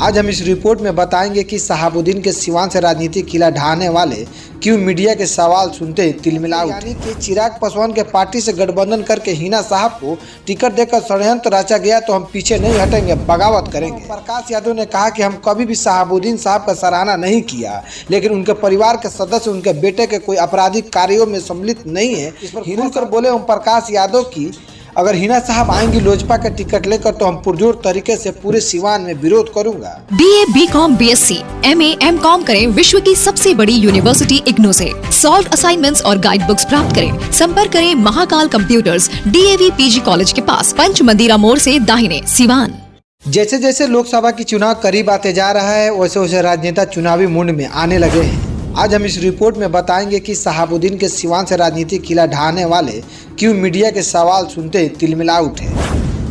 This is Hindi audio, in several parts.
आज हम इस रिपोर्ट में बताएंगे कि शहाबुद्दीन के सिवान से राजनीतिक किला ढहाने वाले क्यों मीडिया के सवाल सुनते ही तिलमिला उठे। यानी कि चिराग पासवान के पार्टी से गठबंधन करके हिना साहब को टिकट देकर षड्यंत्र रचा गया तो हम पीछे नहीं हटेंगे, बगावत करेंगे। प्रकाश यादव ने कहा कि हम कभी भी शहाबुद्दीन साहब का सराहना नहीं किया, लेकिन उनके परिवार के सदस्य उनके बेटे के कोई आपराधिक कार्यों में सम्मिलित नहीं है। इस पर खुलकर बोले ओम प्रकाश यादव की अगर हिना साहब आएंगी लोजपा का टिकट लेकर तो हम पुरजोर तरीके से पूरे सिवान में विरोध करूंगा। BA, BCom, BSc, MA, MCom करें विश्व की सबसे बड़ी यूनिवर्सिटी इग्नू से। सॉल्व असाइनमेंट्स और गाइड बुक्स प्राप्त करें। संपर्क करें Mahakal computers, DAV PG college के पास, पंच मंदिरा मोड़ से दाहिने, सिवान। जैसे जैसे लोकसभा की चुनाव करीब आते जा रहा है वैसे वैसे राजनेता चुनावी मूड में आने लगे हैं। आज हम इस रिपोर्ट में बताएंगे कि शहाबुद्दीन के सिवान से राजनीतिक किला ढहाने वाले क्यों मीडिया के सवाल सुनते ही तिलमिला उठे।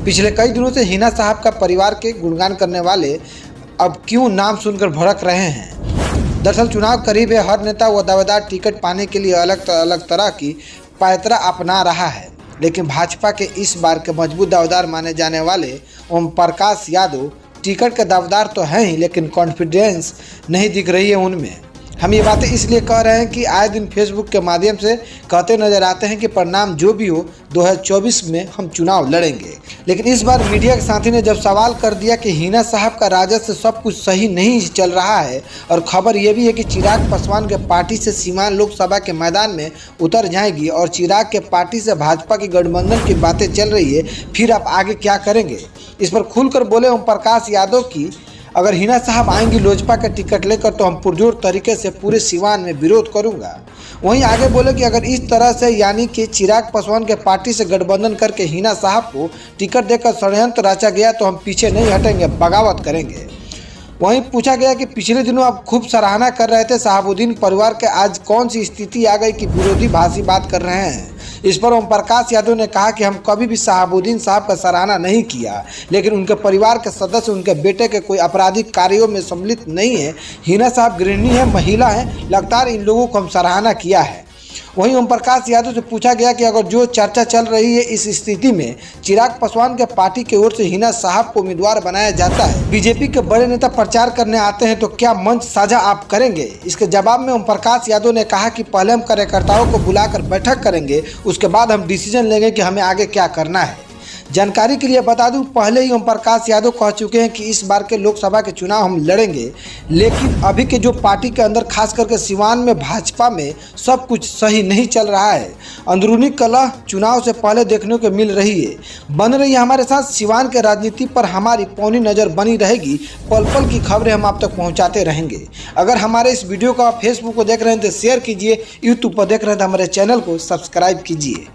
पिछले कई दिनों से हिना साहब का परिवार के गुणगान करने वाले अब क्यों नाम सुनकर भड़क रहे हैं। दरअसल चुनाव करीब है, हर नेता व दावेदार टिकट पाने के लिए अलग अलग तरह की पैतरा अपना रहा है, लेकिन भाजपा के इस बार के मजबूत दावेदार माने जाने वाले ओम प्रकाश यादव टिकट के दावेदार तो हैं ही, लेकिन कॉन्फिडेंस नहीं दिख रही है उनमें। हम ये बातें इसलिए कह रहे हैं कि आए दिन फेसबुक के माध्यम से कहते नजर आते हैं कि परिणाम जो भी हो 2024 में हम चुनाव लड़ेंगे, लेकिन इस बार मीडिया के साथी ने जब सवाल कर दिया कि हिना साहब का राजद से सब कुछ सही नहीं चल रहा है और खबर ये भी है कि चिराग पासवान के पार्टी से सीवान लोकसभा के मैदान में उतर जाएगी और चिराग के पार्टी से भाजपा की गठबंधन की बातें चल रही है, फिर आप आगे क्या करेंगे। इस पर खुलकर बोले ओम प्रकाश यादव की अगर हिना साहब आएंगी लोजपा का टिकट लेकर तो हम पुरजोर तरीके से पूरे सिवान में विरोध करूंगा। वहीं आगे बोले कि अगर इस तरह से यानी कि चिराग पासवान के पार्टी से गठबंधन करके हिना साहब को टिकट देकर षड्यंत्र रचा गया तो हम पीछे नहीं हटेंगे, बगावत करेंगे। वहीं पूछा गया कि पिछले दिनों आप खूब सराहना कर रहे थे शहाबुद्दीन परिवार के, आज कौन सी स्थिति आ गई कि विरोधी भाषी बात कर रहे हैं। इस पर ओम प्रकाश यादव ने कहा कि हम कभी भी शहाबुद्दीन साहब का सराहना नहीं किया, लेकिन उनके परिवार के सदस्य उनके बेटे के कोई आपराधिक कार्यों में सम्मिलित नहीं है। हिना साहब गृहिणी है, महिला है, लगातार इन लोगों को हम सराहना किया है। वहीं ओम प्रकाश यादव से पूछा गया कि अगर जो चर्चा चल रही है इस स्थिति में चिराग पासवान के पार्टी की ओर से हिना साहब को उम्मीदवार बनाया जाता है, बीजेपी के बड़े नेता प्रचार करने आते हैं तो क्या मंच साझा आप करेंगे। इसके जवाब में ओम प्रकाश यादव ने कहा कि पहले हम कार्यकर्ताओं को बुलाकर बैठक करेंगे, उसके बाद हम डिसीजन लेंगे कि हमें आगे क्या करना है। जानकारी के लिए बता दूं, पहले ही ओम प्रकाश यादव कह चुके हैं कि इस बार के लोकसभा के चुनाव हम लड़ेंगे, लेकिन अभी के जो पार्टी के अंदर खास करके सिवान में भाजपा में सब कुछ सही नहीं चल रहा है। अंदरूनी कलह चुनाव से पहले देखने को मिल रही है। बन रही है हमारे साथ सिवान के राजनीति पर हमारी पौनी नज़र बनी रहेगी। पल पल की खबरें हम आप तक पहुँचाते रहेंगे। अगर हमारे इस वीडियो को आप फेसबुक पर देख रहे हैं तो शेयर कीजिए, यूट्यूब पर देख रहे हैं तो हमारे चैनल को सब्सक्राइब कीजिए।